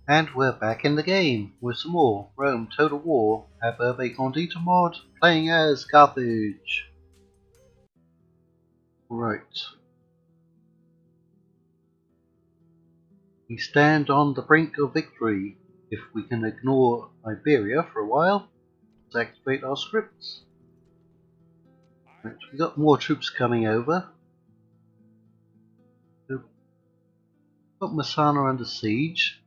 And we're back in the game with some more Rome Total War at Urbe Condita mod, playing as Carthage. Right. We stand on the brink of victory. If we can ignore Iberia for a while, let's activate our scripts. Right, we got more troops coming over. Got Messana under siege.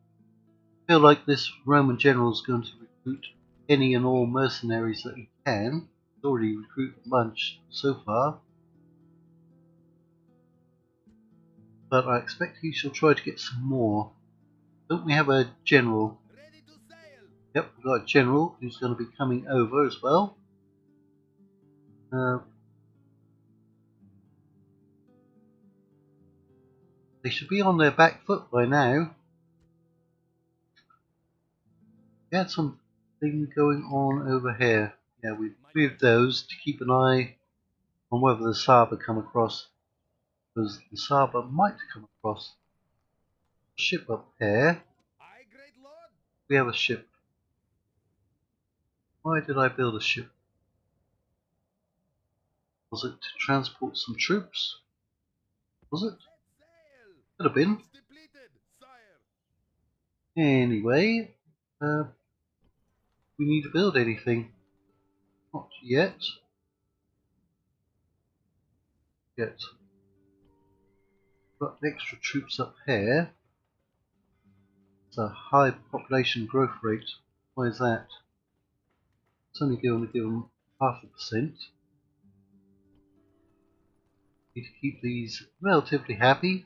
I feel like this Roman general is going to recruit any and all mercenaries that he can. He's already recruited a bunch so far. But I expect he shall try to get some more. Don't we have a general? Yep, we've got a general who's going to be coming over as well. They should be on their back foot by now. We had something going on over here. Yeah, we've moved those to keep an eye on whether the Saba come across. Because the Saba might come across. Ship up here. We have a ship. Why did I build a ship? Was it to transport some troops? Was it? Could have been. Anyway, we need to build anything. Not yet. Got extra troops up here. It's a high population growth rate. Why is that? It's only going to give them 0.5%. Need to keep these relatively happy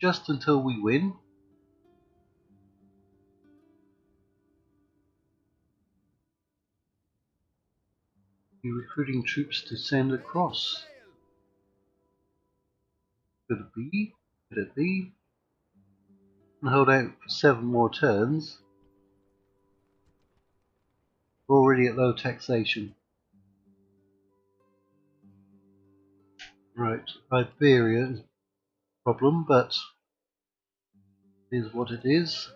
just until we win. Be recruiting troops to send across. Could it be? Could it be? And hold out for 7 more turns. We're already at low taxation. Right, Iberia is a problem, but it is what it is.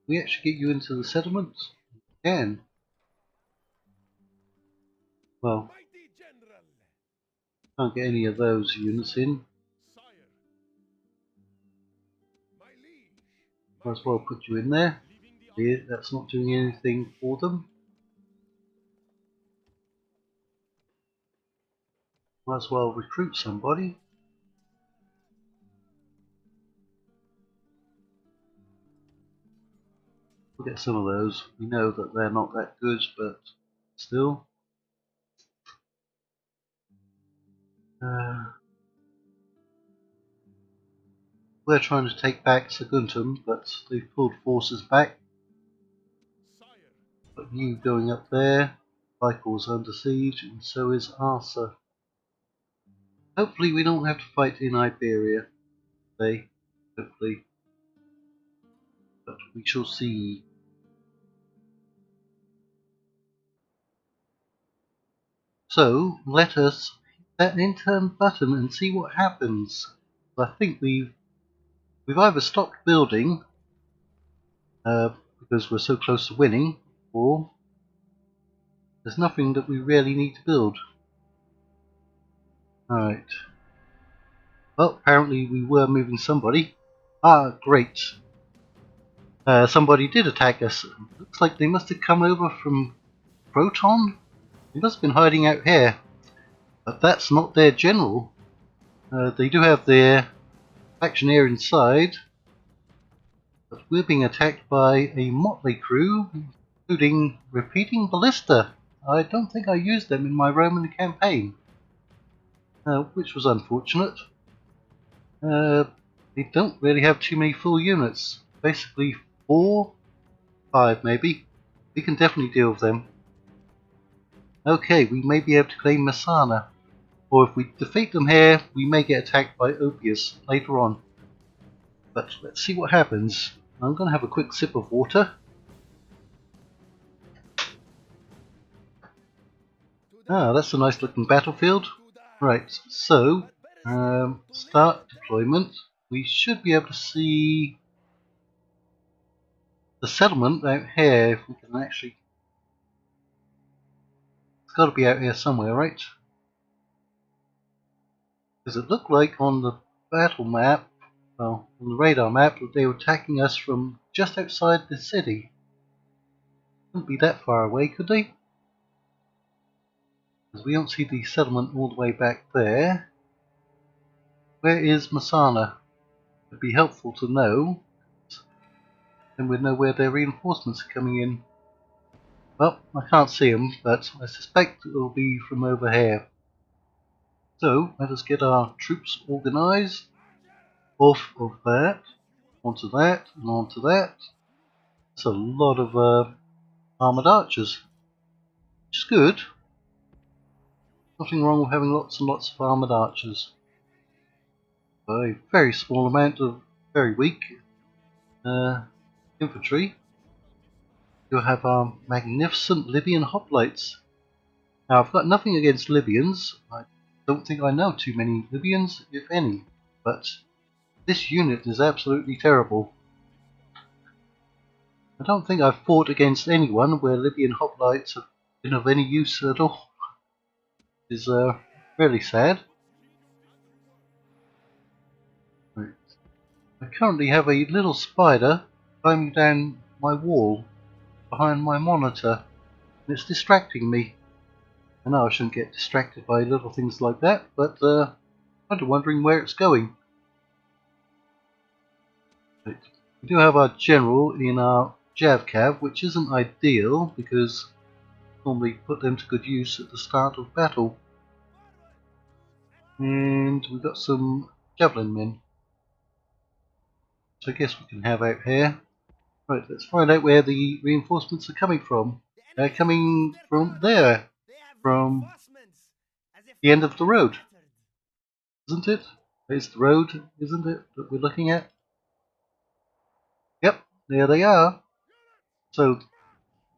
We actually get you into the settlement? We can. Well, can't get any of those units in. Might as well put you in there. That's not doing anything for them. Might as well recruit somebody. We'll get some of those. We know that they're not that good, but still. We're trying to take back Saguntum, but they've pulled forces back. But you going up there, Michael's under siege, and so is Arthur. Hopefully we don't have to fight in Iberia today, hopefully. But we shall see. So, let us hit that intern button and see what happens. I think we've either stopped building because we're so close to winning, or there's nothing that we really need to build. Alright. Well, apparently we were moving somebody. Ah, great. Somebody did attack us. Looks like they must have come over from Proton. They must have been hiding out here. But that's not their general. They do have their factionaire inside. But we're being attacked by a motley crew, including repeating ballista. I don't think I used them in my Roman campaign. Which was unfortunate. They don't really have too many full units. Basically 4, 5 maybe. We can definitely deal with them. Okay, we may be able to claim Messana. Or if we defeat them here, we may get attacked by Opius later on. But let's see what happens. I'm going to have a quick sip of water. Ah, that's a nice looking battlefield. Right, so start deployment. We should be able to see the settlement out here, if we can actually... It's got to be out here somewhere, right? Because it looked like on the battle map, well, on the radar map, that they were attacking us from just outside the city. Couldn't be that far away, could they? Because we don't see the settlement all the way back there. Where is Messana? It'd be helpful to know. Then we'd know where their reinforcements are coming in. Well, I can't see them, but I suspect it will be from over here. So, let us get our troops organised. Off of that, onto that, and onto that. That's a lot of armoured archers, which is good. Nothing wrong with having lots and lots of armoured archers. A very small amount of very weak infantry. You'll have our magnificent Libyan hoplites. Now, I've got nothing against Libyans. I don't think I know too many Libyans, if any. But this unit is absolutely terrible. I don't think I've fought against anyone where Libyan hoplites have been of any use at all. It is really sad. Right. I currently have a little spider climbing down my wall behind my monitor, and it's distracting me. I know I shouldn't get distracted by little things like that, but I'm wondering where it's going. Right. We do have our general in our Javcav, which isn't ideal because normally put them to good use at the start of battle. And we've got some javelin men, so I guess we can have out here. Right, let's find out where the reinforcements are coming from. They're coming from there, from the end of the road, isn't it? It's the road, isn't it, that we're looking at? Yep, there they are. So,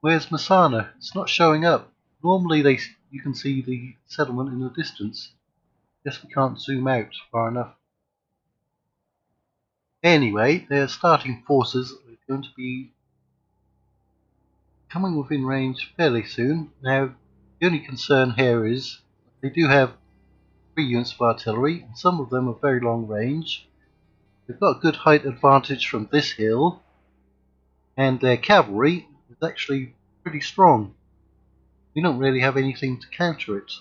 where's Messana? It's not showing up. Normally you can see the settlement in the distance. Guess we can't zoom out far enough. Anyway, their starting forces are going to be coming within range fairly soon. Now, the only concern here is they do have 3 units of artillery, and some of them are very long range. They've got a good height advantage from this hill, and their cavalry is actually pretty strong. We don't really have anything to counter it.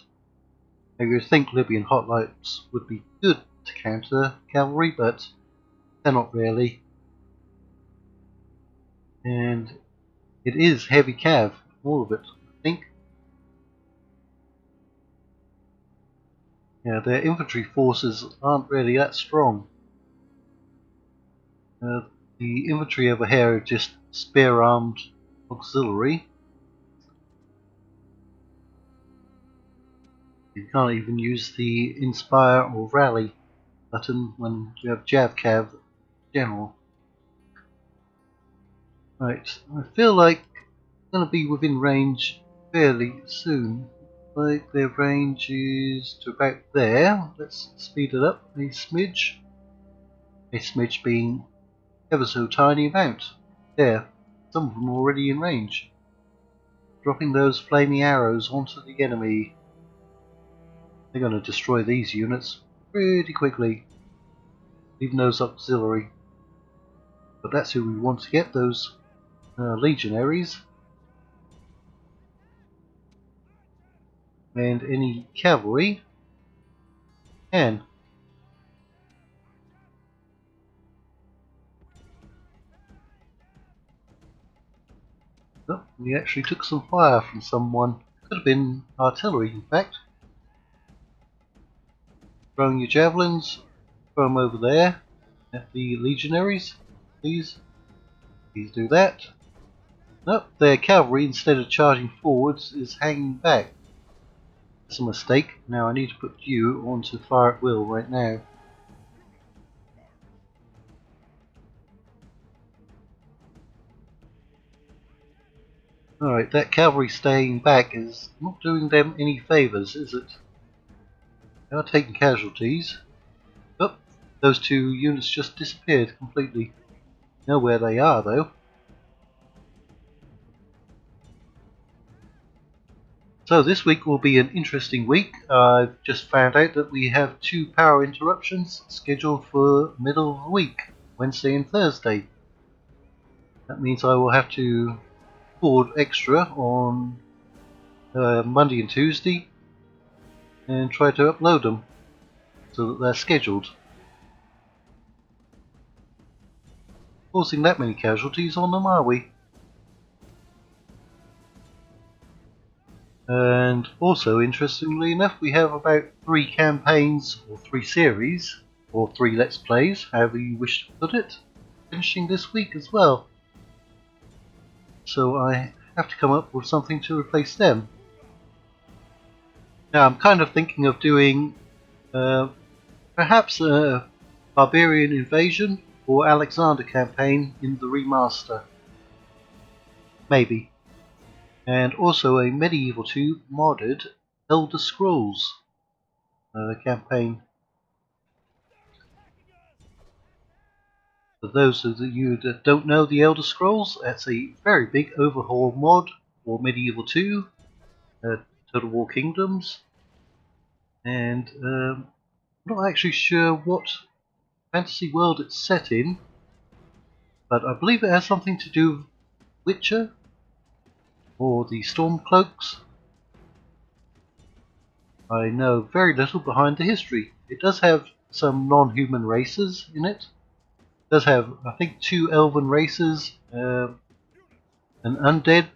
Now, you'd think Libyan hoplites would be good to counter cavalry, but they're not really. And it is heavy cav, all of it, I think. Yeah, their infantry forces aren't really that strong. The infantry over here are just spear-armed auxiliary. You can't even use the inspire or rally button when you have Javcav general. Right, I feel like it's going to be within range fairly soon. Like their range is to about there. Let's speed it up a smidge. A smidge being ever so tiny amount. There, some of them are already in range. Dropping those flaming arrows onto the enemy. They're going to destroy these units pretty quickly. Even those auxiliary. But that's who we want to get, those legionaries. And any cavalry can. Oh, we actually took some fire from someone. Could have been artillery, in fact. Throwing your javelins, throw them over there at the legionaries, please. Please do that. Nope, their cavalry, instead of charging forwards, is hanging back. That's a mistake. Now I need to put you onto fire at will right now. Alright, that cavalry staying back is not doing them any favours, is it? They are taking casualties. Oh, those 2 units just disappeared completely. Know where they are though. So this week will be an interesting week. I've just found out that we have 2 power interruptions scheduled for middle of the week, Wednesday and Thursday. That means I will have to record extra on Monday and Tuesday and try to upload them so that they're scheduled. Causing that many casualties on them, are we? And also, interestingly enough, we have about 3 campaigns, or 3 series, or 3 Let's Plays, however you wish to put it, finishing this week as well. So I have to come up with something to replace them. Now I'm kind of thinking of doing perhaps a Barbarian Invasion or Alexander campaign in the remaster. Maybe. And also a Medieval 2 modded Elder Scrolls campaign. For those of you that don't know the Elder Scrolls, that's a very big overhaul mod for Medieval 2, Total War Kingdoms, and I'm not actually sure what fantasy world it's set in, but I believe it has something to do with Witcher or the Stormcloaks. I know very little behind the history. It does have some non-human races in it. It does have, I think, 2 elven races, an undead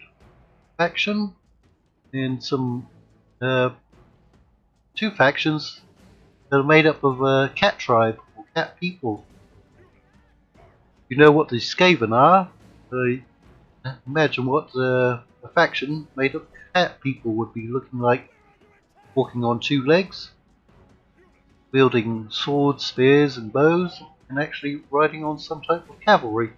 faction, and some 2 factions that are made up of a cat tribe or cat people. You know what the Skaven are? Imagine what a faction made up of cat people would be looking like, walking on 2 legs, wielding swords, spears and bows, and actually riding on some type of cavalry.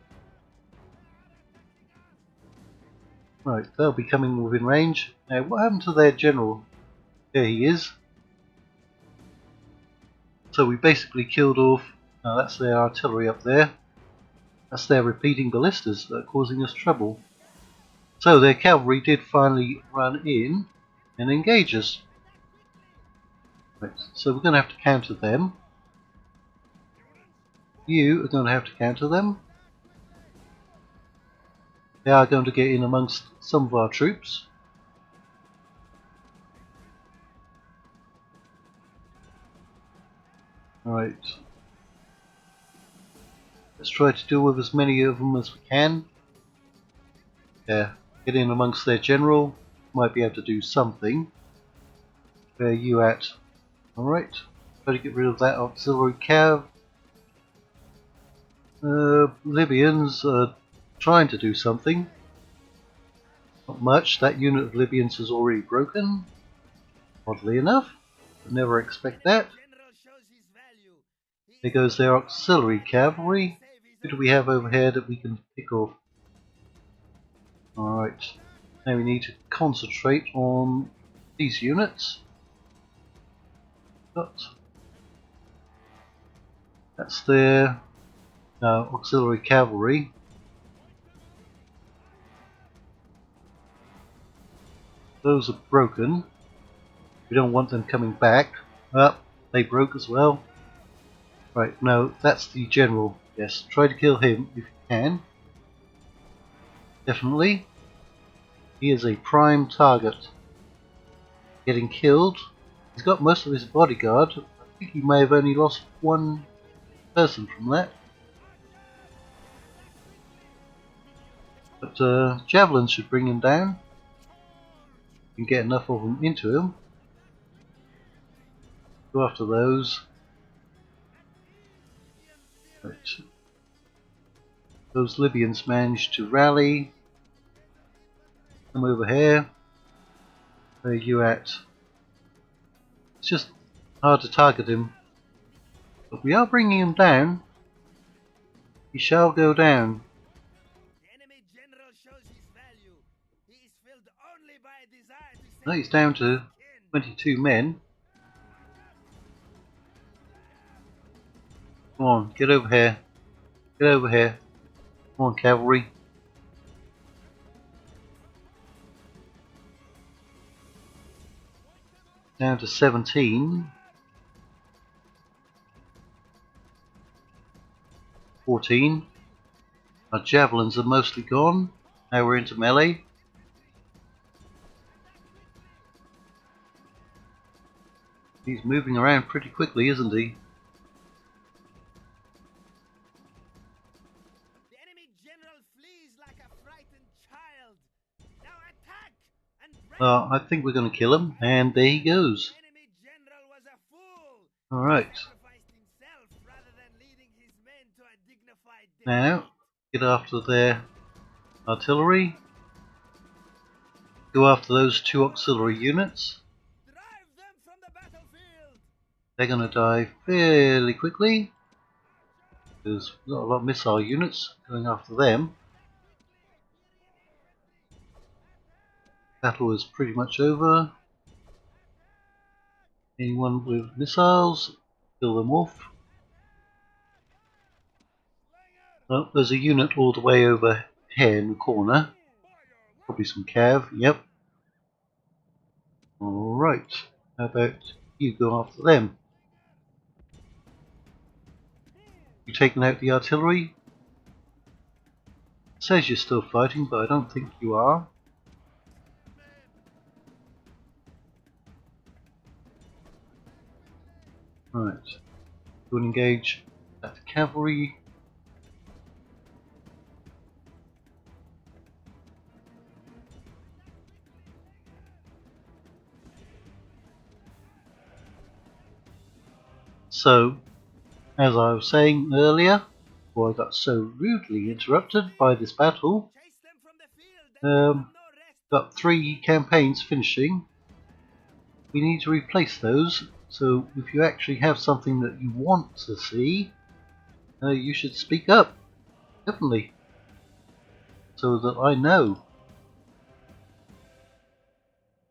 Right, they'll be coming within range. Now, what happened to their general? There he is. So we basically killed off, that's their artillery up there. That's their repeating ballistas that are causing us trouble. So their cavalry did finally run in and engage us. Right, so we're going to have to counter them. You are going to have to counter them. They are going to get in amongst some of our troops. Alright. Let's try to deal with as many of them as we can. Yeah, get in amongst their general. Might be able to do something. Where are you at? Alright. Try to get rid of that auxiliary cav. Libyans are trying to do something. Not much. That unit of Libyans is already broken. Oddly enough. I'd never expect that. There goes their auxiliary cavalry. Who do we have over here that we can pick off? Alright. Now we need to concentrate on these units. But that's their auxiliary cavalry. Those are broken. We don't want them coming back. They broke as well. Right, no, that's the general. Yes, try to kill him if you can. Definitely. He is a prime target. Getting killed. He's got most of his bodyguard. I think he may have only lost 1 person from that. But javelins should bring him down. You can get enough of them into him. Go after those. Right. Those Libyans managed to rally. Come over here. Where are you at? It's just hard to target him. But we are bringing him down. He shall go down. No, he's down to 22 men. Come on, get over here. Get over here. Come on, cavalry. down to 17. 14. Our javelins are mostly gone. Now we're into melee. He's moving around pretty quickly, isn't he? The enemy general flees like a frightened child. Now attack and break. I think we're going to kill him, and there he goes. The enemy general was a fool. Alright, Sacrificed himself rather than leading his men to a dignified defeat. now get after their artillery. Go after those 2 auxiliary units. Drive them from the battlefield. They're going to die fairly quickly. There's not a lot of missile units going after them. Battle is pretty much over. Anyone with missiles, kill them off. Oh, there's a unit all the way over here in the corner. Probably some cav, yep. Alright, how about you go after them? You taking out the artillery? It says you're still fighting, but I don't think you are. Right, go and engage that cavalry. So, as I was saying earlier, before I got so rudely interrupted by this battle, Chase them from the field. And give them no rest. got 3 campaigns finishing. We need to replace those, so if you actually have something that you want to see, you should speak up, definitely, so that I know.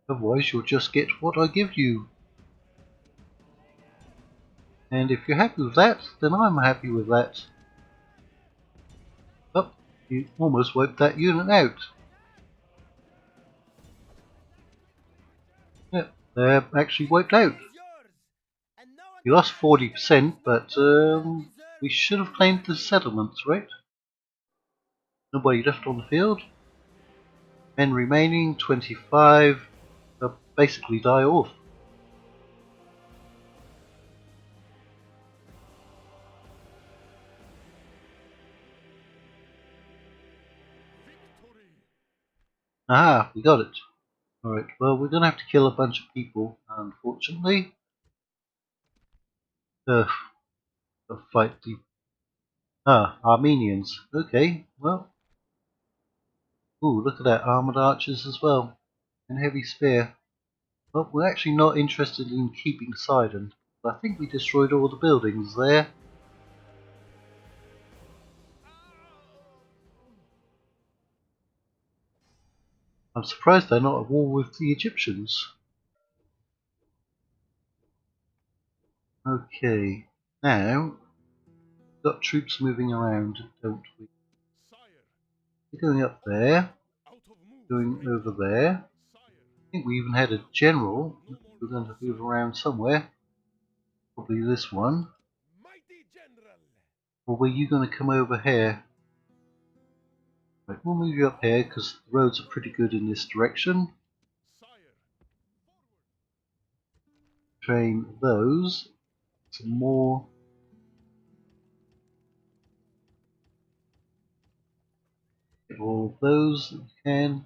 Otherwise you'll just get what I give you. And if you're happy with that, then I'm happy with that. Oh, you almost wiped that unit out. Yep, they're actually wiped out. Is yours. And no one We lost 40%, but we should have claimed the settlements, right? Nobody left on the field. Men remaining, 25, basically die off. Ah, we got it. Alright, well, we're going to have to kill a bunch of people, unfortunately. Fight the... Armenians. Okay, well. Ooh, look at that, armoured archers as well. And heavy spear. Well, we're actually not interested in keeping Sidon. I think we destroyed all the buildings there. I'm surprised they're not at war with the Egyptians. Okay, now we've got troops moving around, don't we? They're going up there, going over there. I think we even had a general. We're going to move around somewhere. Probably this one. Or were you going to come over here? Right, we'll move you up here because the roads are pretty good in this direction. Train those. Some more. Get all of those that you can.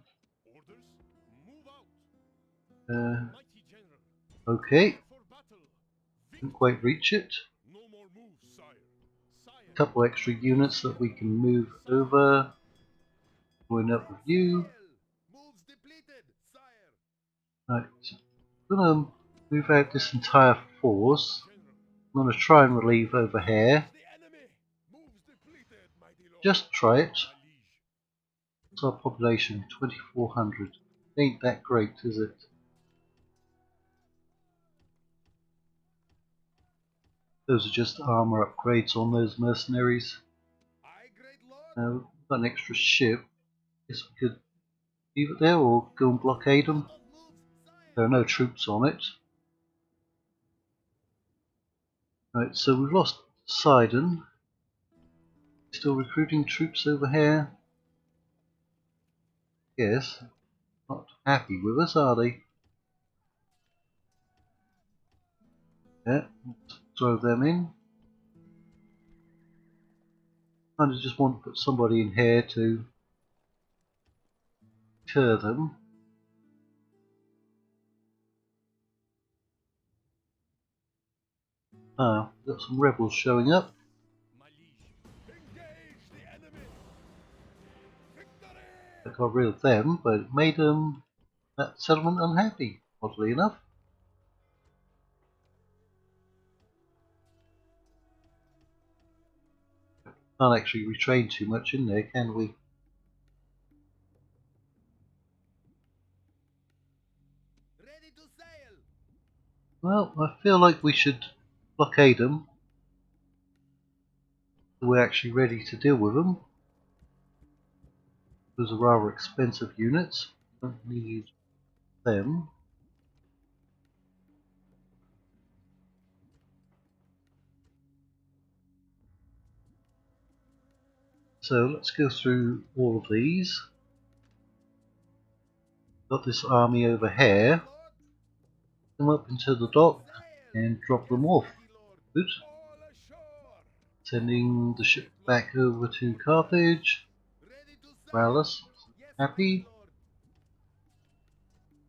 Okay. Didn't quite reach it. A couple extra units that we can move over. Going up with you. Right. I'm gonna move out this entire force. I'm gonna try and relieve over here. Just try it. What's our population? 2,400. Ain't that great, is it? Those are just armor upgrades on those mercenaries. We've got an extra ship. Guess we could leave it there or go and blockade them. There are no troops on it. Right, so we've lost Sidon. Still recruiting troops over here. Yes. Not happy with us, are they? Yeah, let's throw them in. I just want to put somebody in here to deter them. Ah, got some rebels showing up. My liege, engage the enemy. Victory! I got rid of them, but it made that settlement unhappy, oddly enough. Can't actually retrain too much in there, can we? Ready to sail. Well, I feel like we should blockade them. We're actually ready to deal with them. Those are rather expensive units. Don't need them. So let's go through all of these. Got this army over here. Lord, Come up into the dock sail. and drop them Yes, off. mighty lord. Good. All ashore. Sending the ship back over to Carthage. Ready to sail. Rallis, Yes, happy. mighty lord.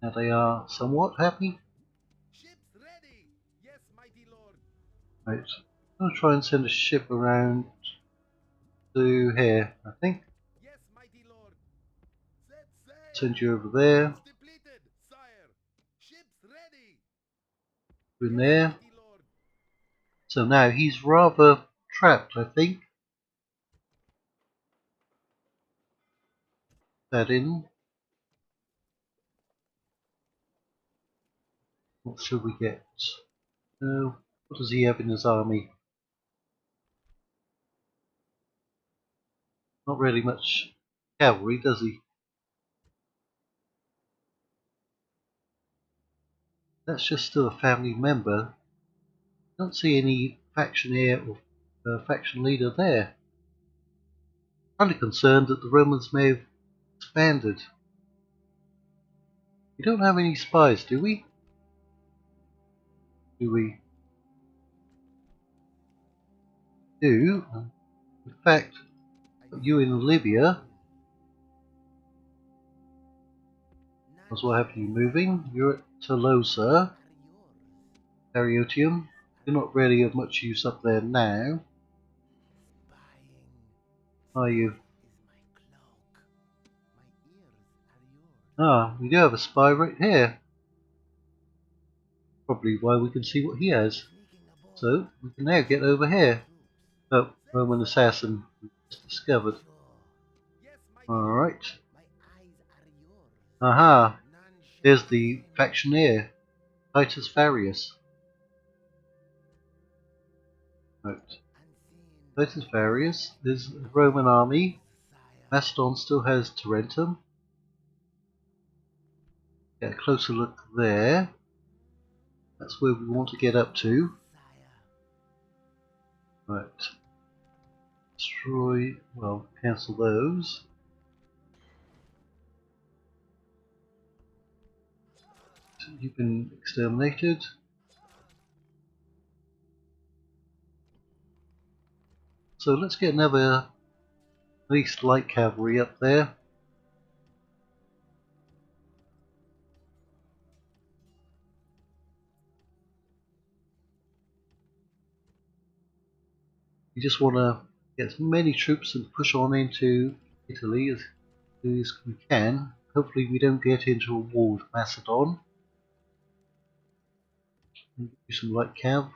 Now they are somewhat happy. Ships ready. Yes, mighty lord. Right. I'm going to try and send a ship around to here, I think. Yes, mighty lord. Set sail. Send you over there. Ships depleted, sire. Ships ready. In Yes, there. mighty lord. So now he's rather trapped, I think. That in. What should we get? What does he have in his army? Not really much cavalry, does he? That's just still a family member. Don't see any faction heir or faction leader there. I'm only concerned that the Romans may have expanded. We don't have any spies, do we? Do we? Do. In fact, you in Libya, as well have you moving. You're at Tolosa, Ariotium. You're not really of much use up there now, are you? Ah, we do have a spy right here. Probably why we can see what he has. So, we can now get over here. Oh, Roman assassin we just discovered. Yes, mighty Alright. My eyes are yours. Aha, None shall there's the fail. factioneer, Titus Varius. Right. Unseen Titus Varius is a Roman army. sire. Macedon still has Tarentum. Get a closer look there. That's where we want to get up to. Sire. Right. Destroy, well, cancel those. You've been exterminated. So let's get another, at least light cavalry up there. You just want to get as many troops and push on into Italy as we can. Hopefully we don't get into a war with Macedon. Do some light cav.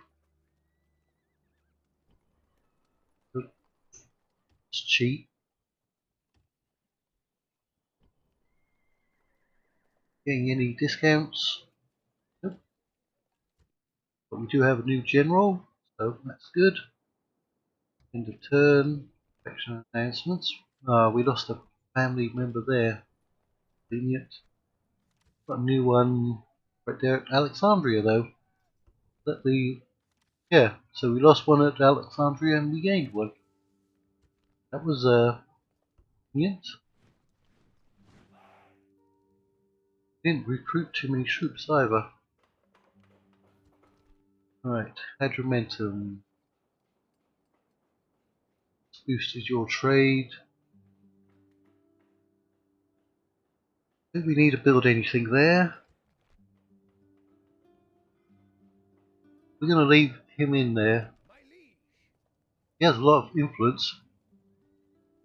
It's cheap. Getting any discounts? Nope. But we do have a new general, so that's good. End of turn. Faction announcements. We lost a family member there. Convenient. Got a new one right there at Alexandria though. That the Yeah, so we lost one at Alexandria and we gained one. That was convenient. Didn't recruit too many troops either. Right, Hadromentum. Boosted your trade. Do we need to build anything there? We're going to leave him in there. He has a lot of influence.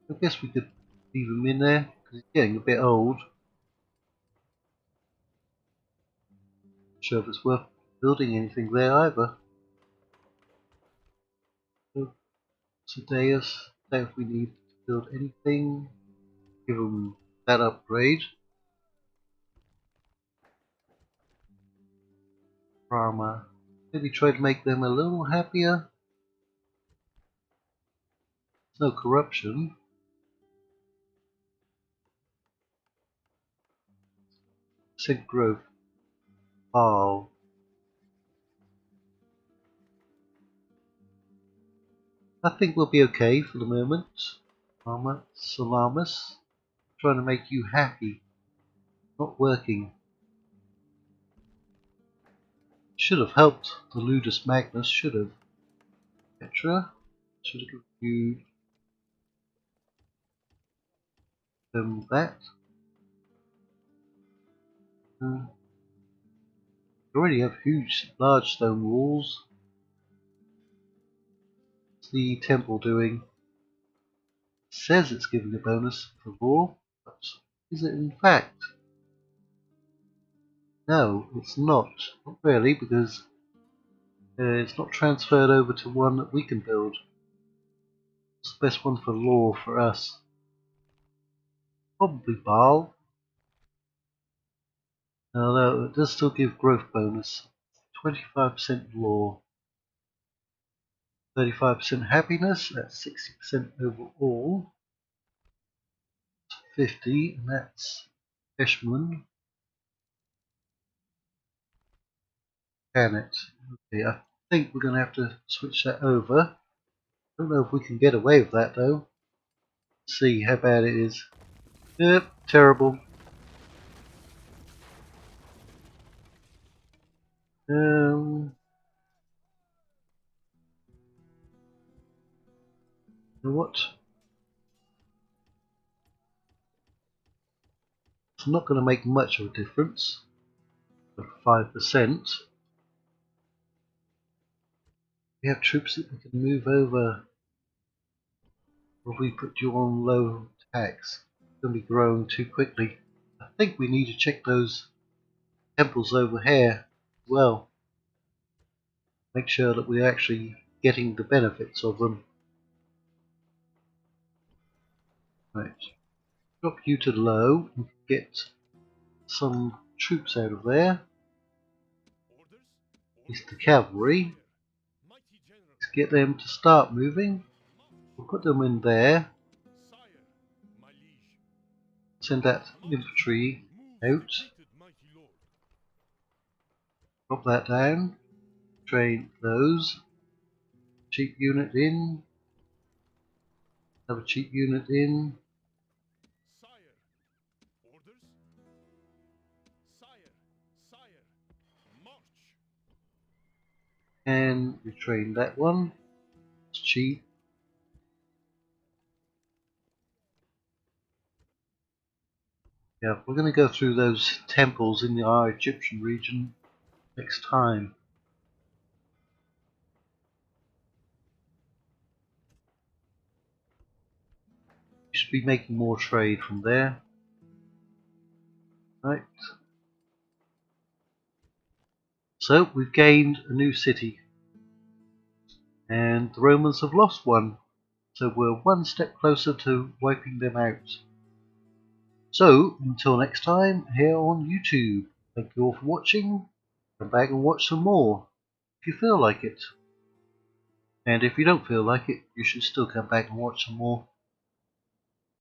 I guess we could leave him in there because he's getting a bit old. Not sure if it's worth building anything there either. Sedaeus, doubt if we need to build anything. Give him that upgrade. Rama. Maybe try to make them a little happier. There's no corruption. Percent growth. Oh. I think we'll be okay for the moment. Rama, Salamis. Trying to make you happy. Not working. Should have helped the Ludus Magnus, should have. Petra. Should have given you that. You already have huge, large stone walls. What's the temple doing? It says it's giving a bonus for war, but is it in fact? No, it's not. Not really, because it's not transferred over to one that we can build. What's the best one for law for us? Probably Baal. Although it does still give growth bonus. 25% law. 35% happiness, that's 60% overall. 50, and that's Eshmun. Planet. Okay, I think we're going to have to switch that over. Don't know if we can get away with that though. Let's see how bad it is. Yep, terrible. You know what? It's not going to make much of a difference. 5%. We have troops that we can move over. Or if we put you on low tax, it's going to be growing too quickly. I think we need to check those temples over here as well. Make sure that we're actually getting the benefits of them. Right. Drop you to low and get some troops out of there. It's the cavalry. Let's get them to start moving. We'll put them in there. Send that infantry out. Drop that down. Train those. Cheap unit in. Have a cheap unit in. And retrain that one. It's cheap. Yeah, we're going to go through those temples in our Egyptian region next time. We should be making more trade from there. Right. So we've gained a new city. And the Romans have lost one. So we're one step closer to wiping them out. So, until next time, here on YouTube. Thank you all for watching. Come back and watch some more, if you feel like it. And if you don't feel like it, you should still come back and watch some more.